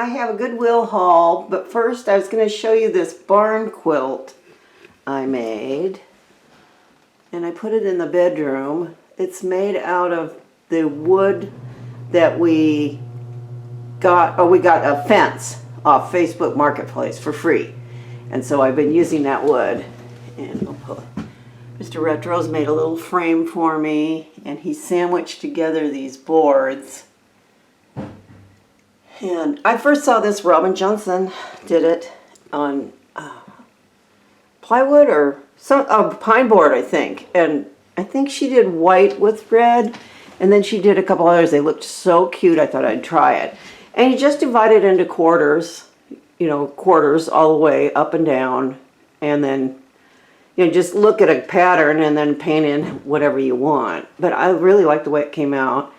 I have a Goodwill haul, but first I was going to show you this barn quilt I made. And I put it in the bedroom. It's made out of the wood that we got a fence off Facebook Marketplace for free. And so I've been using that wood. And Mr. Retros made a little frame for me, and he sandwiched together these boards. And I first saw this, Robin Johnson did it on plywood or some pine board, I think. And I think she did white with red, and then she did a couple others. They looked so cute, I thought I'd try it. And you just divide it into quarters, quarters all the way up and down, and then just look at a pattern and then paint in whatever you want. But I really like the way it came out.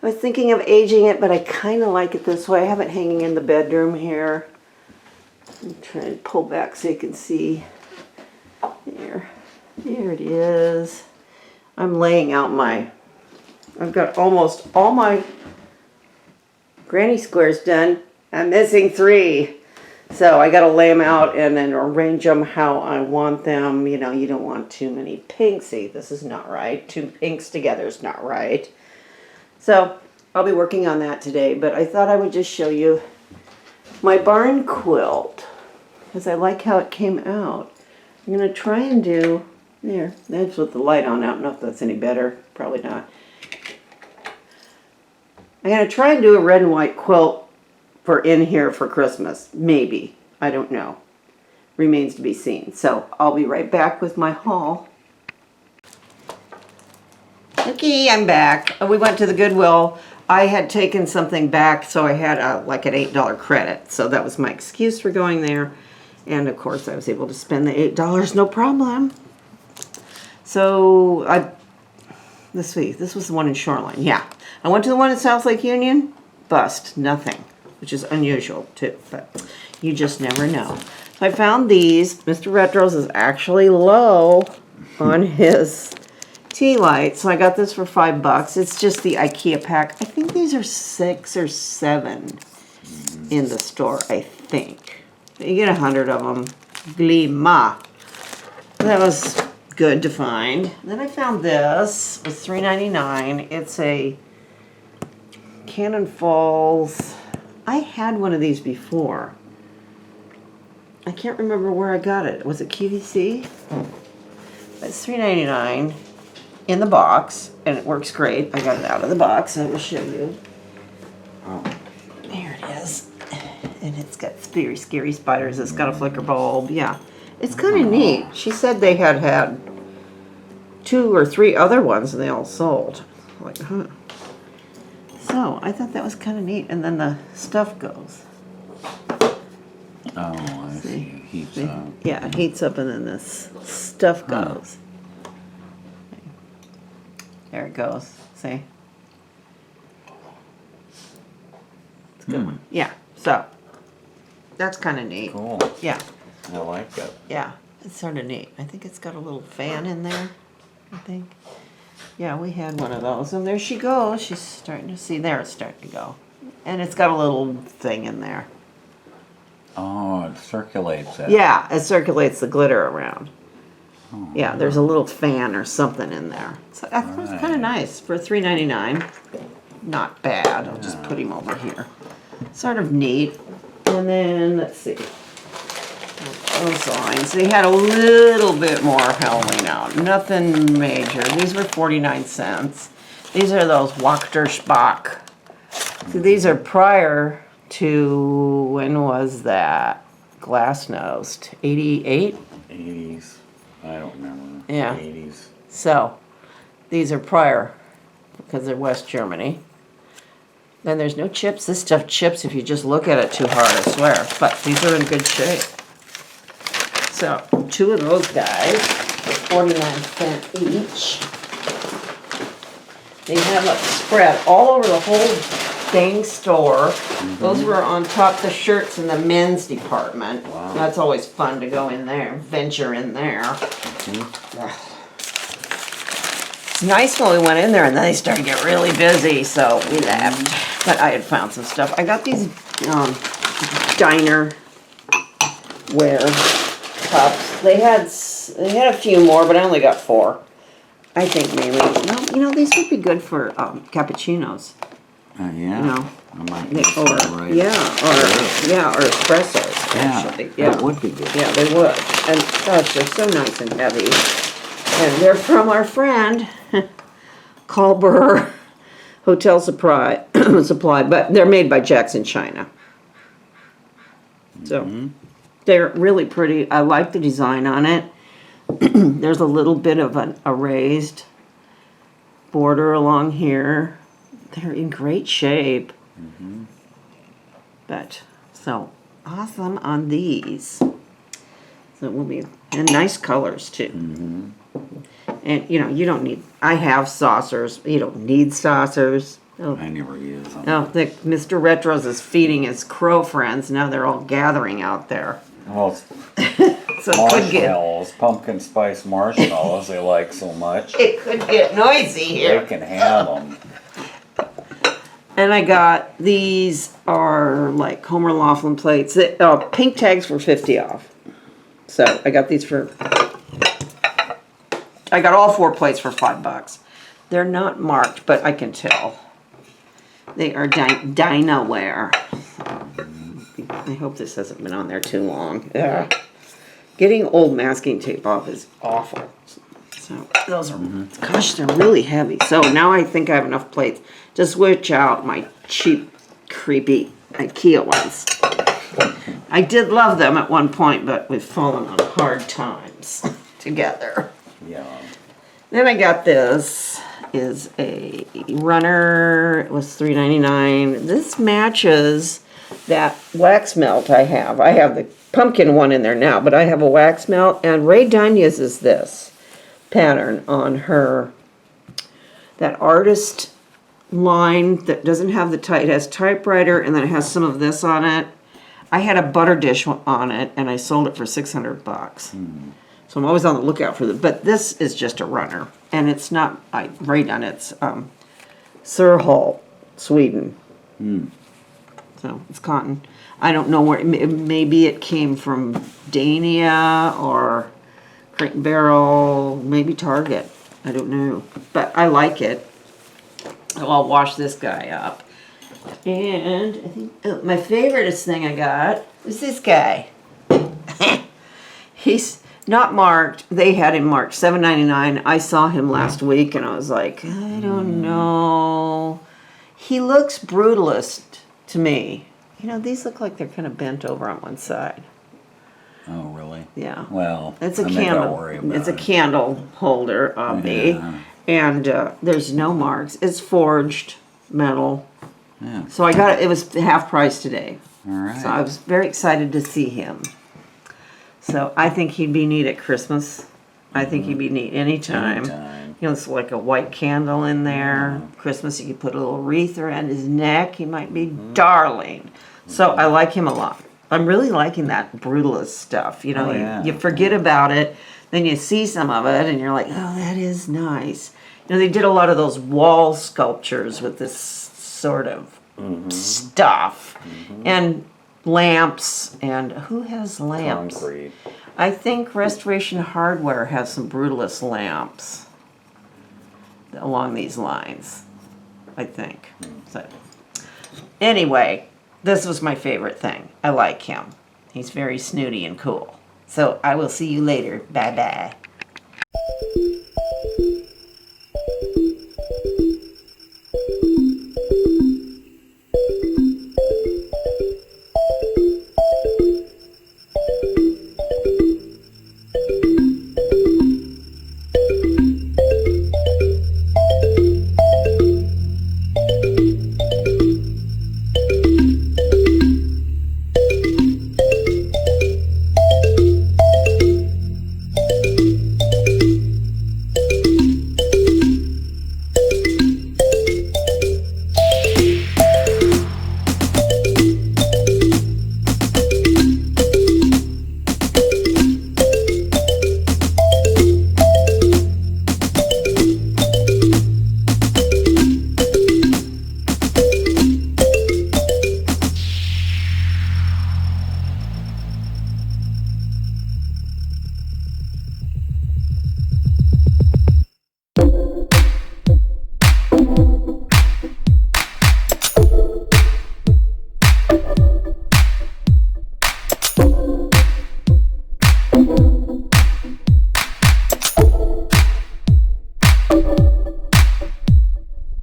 I was thinking of aging it, but I kind of like it this way. I have it hanging in the bedroom here. I'm trying to pull back so you can see. There it is. I'm laying out I've got almost all my granny squares done. I'm missing 3. So I got to lay them out and then arrange them how I want them. You don't want too many pinks. See, this is not right. 2 pinks together is not right. So I'll be working on that today, but I thought I would just show you my barn quilt because I like how it came out. I'm going to try and do, that's with the light on. I don't know if that's any better. Probably not. I'm going to try and do a red and white quilt for in here for Christmas. Maybe. I don't know. Remains to be seen. So I'll be right back with my haul. Okay, I'm back. We went to the Goodwill. I had taken something back, so I had like an $8 credit. So that was my excuse for going there. And of course, I was able to spend the $8, no problem. So this was the one in Shoreline. Yeah, I went to the one in South Lake Union. Bust, nothing, which is unusual too. But you just never know. So I found these. Mr. Retros is actually low on his tea light, so I got this for $5. It's just the IKEA pack. I think these are 6 or 7 in the store. I think you get 100 of them. Glima. That was good to find. Then I found this. It was $3.99. It's a Cannon Falls. I had one of these before. I can't remember where I got it. Was it QVC? It's $3.99 in the box, and it works great. I got it out of the box. I will show you. Oh, there it is. And it's got scary spiders. It's got a flicker bulb. Yeah, it's kind of neat. She said they had 2 or 3 other ones, and they all sold. Like, huh. So I thought that was kind of neat. And then the stuff goes. Oh, I see. It heats up. Yeah, it heats up, and then this stuff goes. There it goes. See? It's a good one. Yeah, so that's kind of neat. Cool. Yeah. I like it. Yeah, it's sort of neat. I think it's got a little fan in there, I think. Yeah, we had one of those. And there she goes. She's starting to see. There, it's starting to go. And it's got a little thing in there. Oh, it circulates it. Yeah, it circulates the glitter around. Oh, yeah, there's a little fan or something in there. So I thought it was kind of nice for $3.99. Not bad. I'll just put him over here. Sort of neat. And then, let's see. Those lines. They had a little bit more Halloween out. Nothing major. These were 49 cents. These are those Wachter Spock. So these are prior to, when was that? Glassnosed. 88? 80s. I don't remember. Yeah. 80s. So, these are prior, because they're West Germany. Then there's no chips. This stuff chips if you just look at it too hard, I swear. But these are in good shape. So, 2 of those guys for 49 cents each. They have a spread all over the whole dang store. Those were on top of the shirts in the men's department. Wow. That's always fun to go in there, venture in there. It's nice when we went in there and then they started to get really busy, so we left. But I had found some stuff. I got these diner ware cups. They had a few more, but I only got 4. I think maybe. Well, you know, these would be good for cappuccinos. Yeah. You know, I might They- use or some right. or espressos. Actually, yeah, that would be good. yeah, they would. And gosh, they're so nice and heavy. And they're from our friend Culber Hotel Supply, but they're made by Jackson China. So they're really pretty. I like the design on it. There's a little bit of a raised border along here. They're in great shape. But so awesome on these. So it will be, and nice colors too. And you know, you don't need, I have saucers. You don't need saucers. Oh, I never use them. oh, Mr. Retros is feeding his crow friends. Now they're all gathering out there. Well, So it could get, marshmallows, pumpkin spice marshmallows they like so much. it could get noisy They here. can have them. And I got, these are like Homer Laughlin plates. Pink tags were 50 off. So I got these I got all 4 plates for $5. They're not marked, but I can tell. They are Dinaware. I hope this hasn't been on there too long. Ugh. Getting old masking tape off is awful. So those are, gosh, they're really heavy. So now I think I have enough plates to switch out my cheap, creepy IKEA ones. I did love them at one point, but we've fallen on hard times together. Yeah. Then I got this, is a runner. It was $3.99. This matches that wax melt I have. I have the pumpkin one in there now, but I have a wax melt, and Ray Dunn uses this pattern on her, that artist line that doesn't have the type, it has typewriter and then it has some of this on it. I had a butter dish on it and I sold it for $600. So I'm always on the lookout for but this is just a runner, and it's not Ray Dunn, it's Surhult, Sweden. So it's cotton. I don't know where, maybe it came from Dania or Crate and Barrel, maybe Target. I don't know. But I like it. So I'll wash this guy up. And I think my favoriteest thing I got is this guy. He's not marked. They had him marked $7.99. I saw him last week and I was like, I don't know. He looks brutalist to me. You know, these look like they're kind of bent over on one side. Oh, really? Yeah. Well, It's a I may not candle. worry about It's a it. candle holder, Yeah. and there's no marks. It's forged metal. Yeah. So I got it. It was half price today. All right. So I was very excited to see him. So I think he'd be neat at Christmas. I think he'd be neat anytime. Anytime. You know, it's like a white candle in there. Christmas, you could put a little wreath around his neck. He might be darling. So I like him a lot. I'm really liking that brutalist stuff. You know, Oh, yeah. you forget about it, then you see some of it, and you're like, oh, that is nice. You know, they did a lot of those wall sculptures with this sort of stuff. And lamps, and who has lamps? Concrete. I think Restoration Hardware has some brutalist lamps along these lines, I think. So, anyway, this was my favorite thing. I like him. He's very snooty and cool. So I will see you later. Bye-bye.